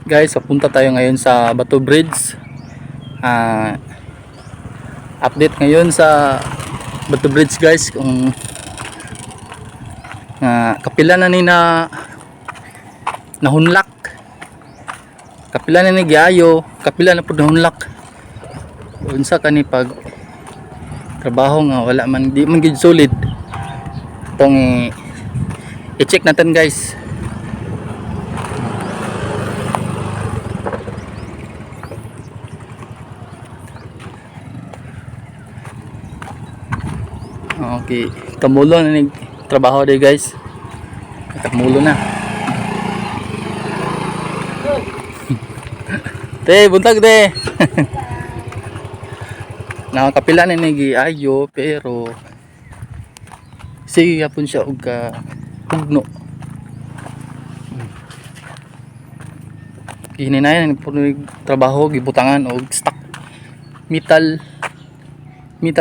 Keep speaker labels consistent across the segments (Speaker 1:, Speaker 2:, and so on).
Speaker 1: Guys, papunta tayo ngayon sa Bato Bridge. Update ngayon sa Bato Bridge guys, kung kapila na ni nahunlak, kapila na ni giayo, kapila na po nahunlak unsa kani pag trabaho nga wala man, di man gid solid. Itong i-check natin guys. Okay, kamulo na ni trabaho day guys. Kamulo na. Te, buntag te. Nakakapila na ni giayo pero sige yapon siya og pugno. Hininayan po ni trabaho gibutangan og stock metal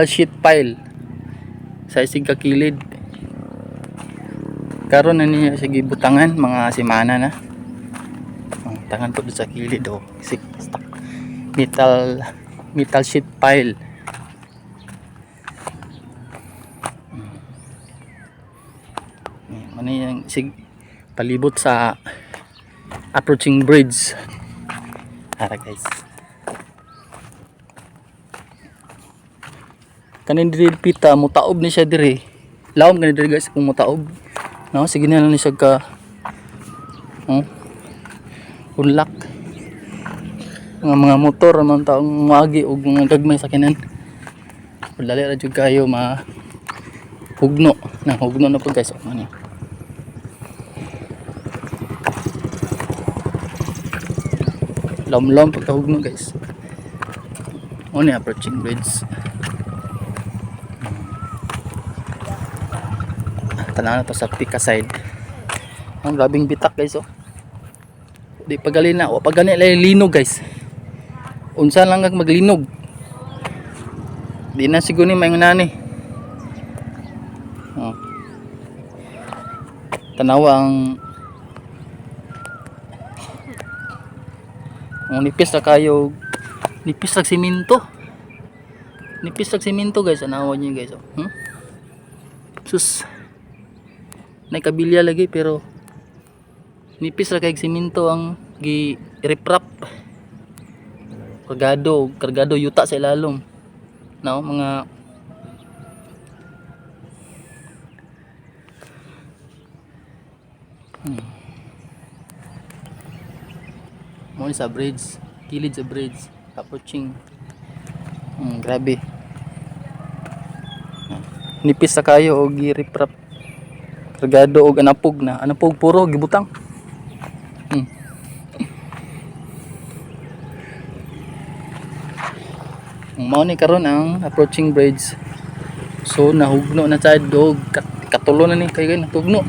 Speaker 1: sheet pile sa isig kakilid. Karon na niya sige butangan mga semana na. Tangan po sa kilid isig stock metal sheet pile. Ano yung isig palibot sa approaching bridge. Ara guys. Kanin diri pita mutaob ni siya diri. Lawom kanin diri guys kung mutaob. No, sige na lang ni siya ka unlock. Mga motor man taong magi og mga gagmay sakyanan. Dali ra jud kayo hugno. Hugno na po guys. Ano? Lom pagkahugno guys. Ano approaching bridge. Tanaw na to sa Pika side. Ang grabing bitak guys Di pagali na. O pagani lay linog guys. Unsa lang kag maglinog. Di na siguro ni may nani. Tanaw ang nipis na kayo. Nipis lang simento. Nipis lang simento guys. Anawan niyo guys Sus. Naikabilya lagi pero nipis ra kay simento ang gi-reprap. Kargado yuta sa ilalom. Mga mo sa bridge, kilid sa bridge, approaching. Grabe. Nipis sa kayo og gi-reprap. Kargado og anapog puro gibutang. Mao ni karon ang approaching bridge. So nahugno na sad og katulo na ni kay natugno.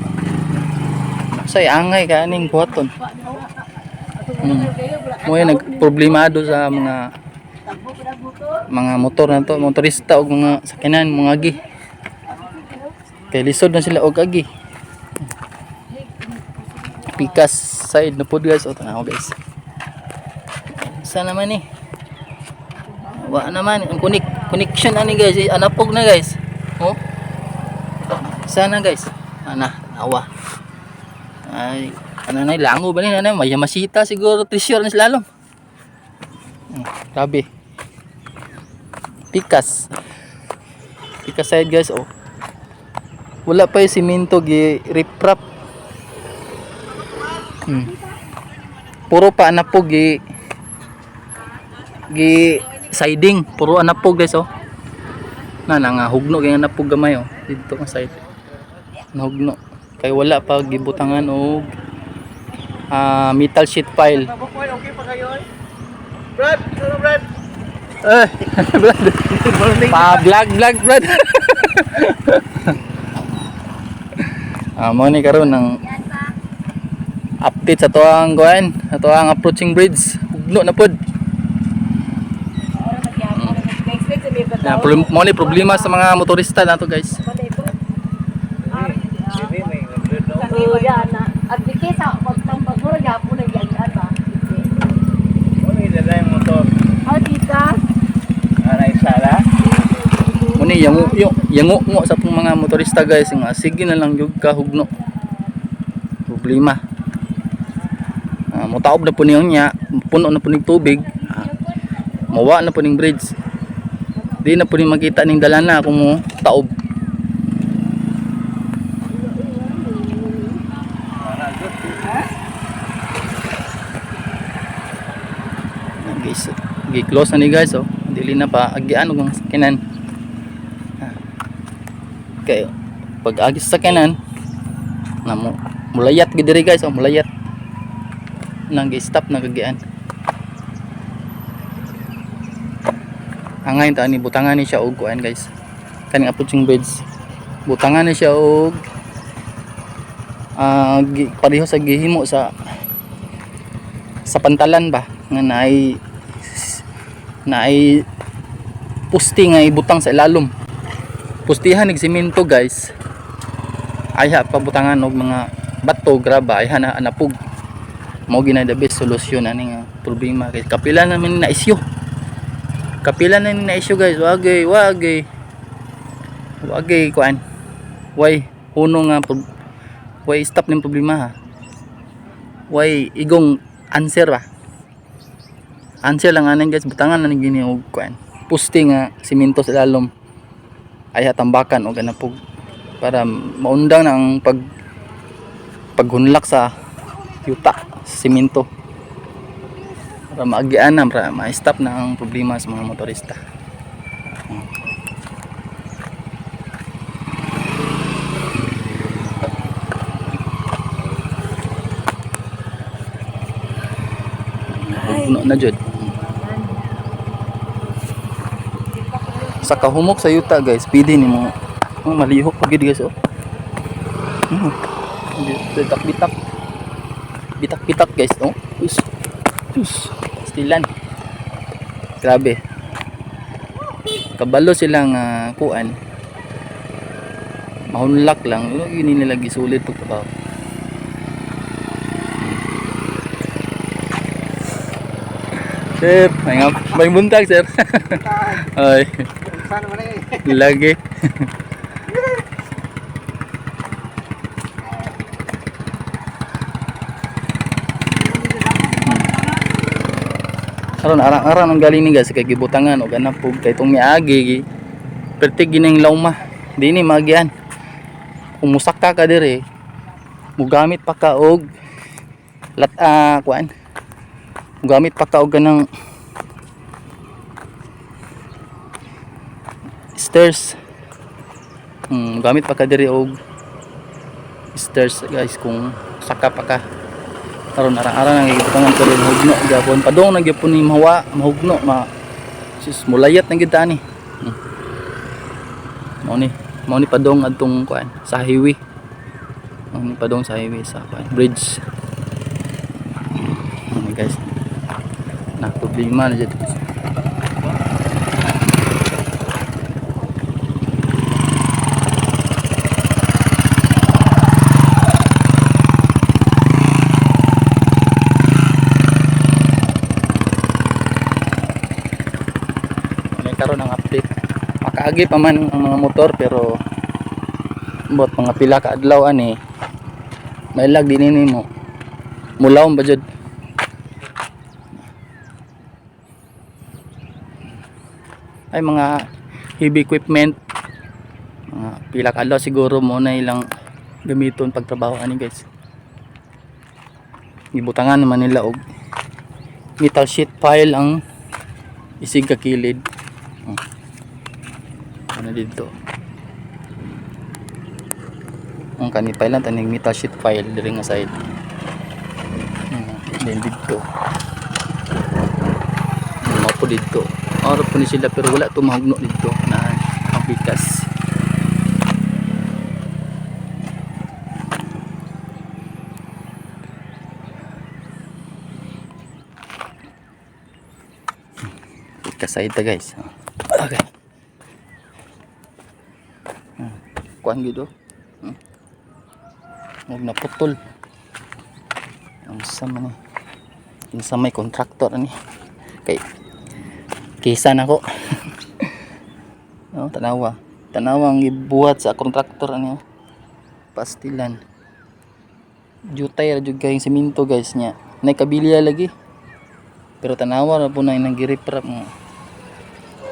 Speaker 1: Say angay kaning buhaton. Mo nagproblemado sa mga motor na to, motorista og mga sakyanan, mga agi. Kay lisod na sila og agi. Pikas side na po guys. Tanaw guys. Sana naman wa naman ang connection ani guys. Anapog na guys. Sana guys. Awa. Ay, na lango ba ni may Yamasita siguro treasure ni slalom. Grabe. Pikas side guys wala pa yung simento gi-reprap. Puro pa anapog siding, puro anapog guys hugno kay anapog gamay dito nga side. Nahugno kay wala pa gibutangan og metal sheet pile. Okay pa kayo Brad, Brad. Brad. Vlog Brad. Mo ni karon ng update sa tuang approaching bridge. Hugno na pod. Mo ni problema sa mga motorista nato guys.
Speaker 2: At di kesa pagtambag mo gyapon ang yan ba.
Speaker 1: ni yango mo sa pong mga motorista guys nga sige na lang yung kahugno problema. Mutaob na po niya puno na po ng tubig, mawa na po ng bridge, di na po ni makita ning dalana kung mo taob. Guys, gi-close na ni guys, oh. Dili na pa agian og sakinan. Okay, pag agi sa sakinan na mulayat gid diri guys, oh, mulayat. Nang gi-stop na kagian. Angay ta ni butangan ni siya og kuan guys. Kaning approaching bridge. Butangan ni siya og pareho sa gihimo sa pantalan ba nga naay pusti nga ibutang sa ilalom. Pustihan nig semento guys. Ayha pa butangan og mga bato, graba, ayha na anapog. Mao gina the best solution ani nga problema kay kapila namin na isyu. Kapila na na issue guys, wagay kuan. Why uno nga why stop ning problema ha. Why igong answer ba? Answer lang anan guys, butangan na gini og kuan. Puste nga semento sa ilalom. Ay tambakan og anapog para maundang na ang paghunlak sa yuta, semento. Para maagian na, para ma-stop na ang problema sa mga motorista. Puno na jud. Sa kahumok sa yuta guys, pwede ni mo malihok pa gid guys, oh. Bitak guys, oh. Stilan. Grabe. Kabalo silang kuan. Mahunlak lang, yun nila gisulit pag trabaho. Sir, may buntag sir. Ay. Lagi. Karon arang-arang ang galing ni guys kay gibutangan og anapog kay tong miagi pertig gining lawma dinhi magian. Kung musaka ka dire mugamit pa ka og kuan. Mugamit pa ka og ganang stairs. Mugamit pa ka dire og stairs guys kung saka pa ka. Karon arang-arang ang gibutangan ko rin hugno gyapon padong na gyapon ni mahugno sis mulayat na gid ani. Mao ni padong adtong kuan sa highway. Mao ni padong sa highway sa kuan bridge. Guys. Na problema na jud. Karon ang update. Makaagi pa man ang mga motor pero bot mga pila ka adlaw ani may lag din ni mo. Mulawon ba jud? Ay mga heavy equipment mga pila ka adlaw siguro mo na ilang gamiton pagtrabaho ani guys. Gibutangan naman nila og metal sheet pile ang isig ka kilid. Ano dito ang kanipay lang taning metal sheet file diri nga side. Then dito po dito araw po ni sila pero wala tumahugno dito na ang pikas. Pikas side ta guys. Okay. Kuan gitu. Huwag na putol. Ang sama ni. Yung sa may contractor ani. Kay kisa na ko. Oh, tanawa. Tanawang gibuhat sa kontraktor ano. Pastilan. Jutay ra jud kay semento guys nya. Nay kabilya lagi. Pero tanawa ra po na nag-reprap nga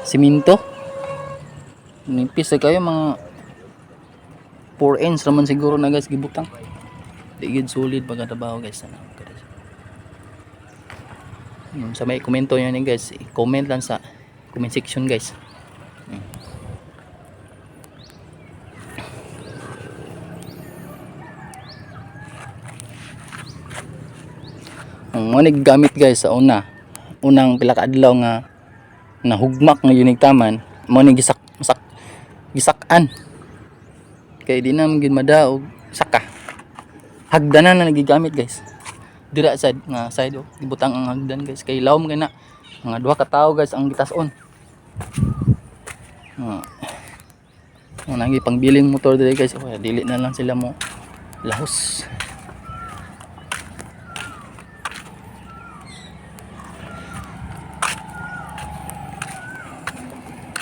Speaker 1: semento. Nipis na kayo mga 4 inch raman siguro na guys gibutang. Di gid solid pagkatabaho guys ano. Sa may komento nyo ni guys, i-comment lang sa comment section guys. Ang mga gamit guys sa unang pila ka adlaw nga nahugmak nga yunigtaman, mo ni gisakan. Kay di na gid madaog saka. Hagdanan na nagigamit guys. Dira sad nga side gibutang ang hagdan guys kay lawom kay na mga duha ka tawo guys ang gitas-on. Nang pangbiling motor diri guys, okay, dili na lang sila mo lahos.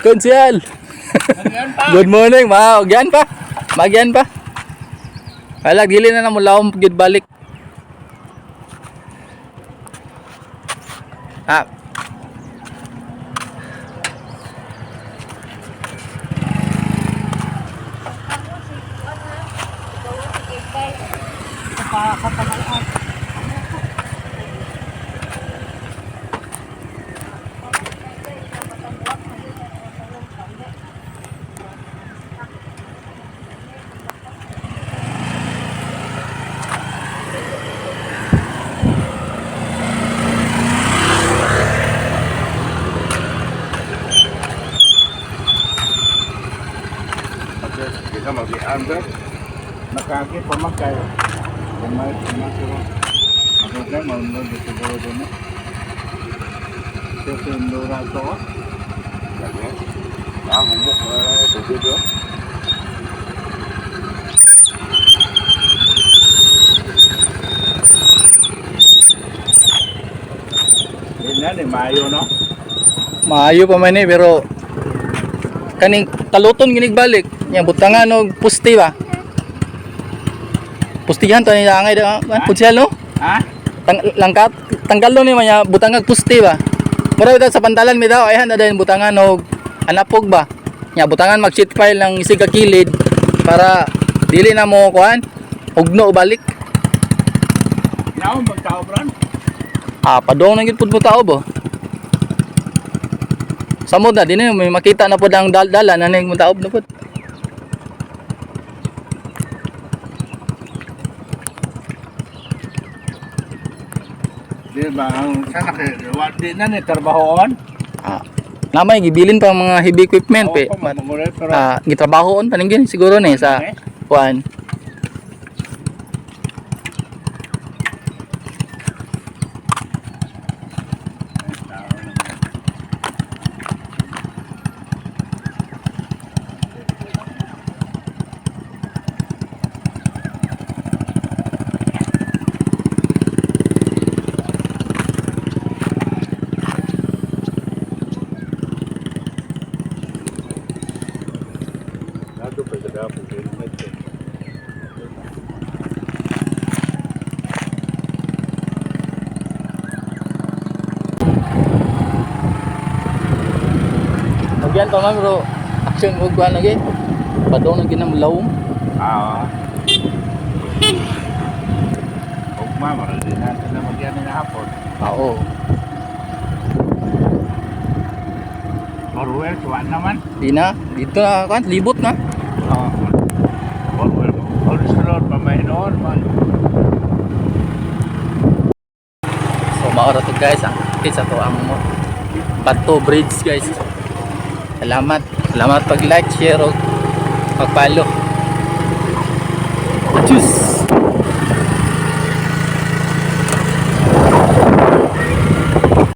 Speaker 1: Konsyal. Good morning, maagyan pa. Maagyan pa. Hala dili na mo lawom gid balik. Ah.
Speaker 2: Kita mag-i-under. Nakaki pamakay. Kumay, siguro. Makakay, maunod siguro doon na. Kasi ndura ito ko. Lagi. Humok. Tubig doon. Yan ni Mayo, no?
Speaker 1: Maayo pa man eh pero kaning taluton ginig balik nya butangan og pusti ba. Pustihan to ni angay da pustihan no?
Speaker 2: Ha?
Speaker 1: Langkat tanggalon ni manya butangan pusti ba. Mura ito sa pantalan mi daw ayhan na din butangan og anapog ba. Nya butangan mag sheet pile ng isig ka kilid para dili na mo kuan ugno balik.
Speaker 2: Yaw magtao bron.
Speaker 1: Padong na gid pud mo tao ba. Samod na din may makita na pud ang dala na ning taob na pud.
Speaker 2: Di ba ang di na ni trabahoon?
Speaker 1: Namay gibilin pa mga heavy equipment pe. Gitrabahoon pa ning siguro ni sa kuan. Nagyan pa man bro. Action mo kuan lagi. Padong na ginam lawom.
Speaker 2: Ugma mara din natin na magyan na hapon.
Speaker 1: Oo.
Speaker 2: Maruel, suwan naman.
Speaker 1: Di na dito na kan libot na.
Speaker 2: Maruel, original pamainon man.
Speaker 1: So maora to guys kita to ang Bato Bridge guys. Salamat pag like, share, o pag-follow. Tschüss.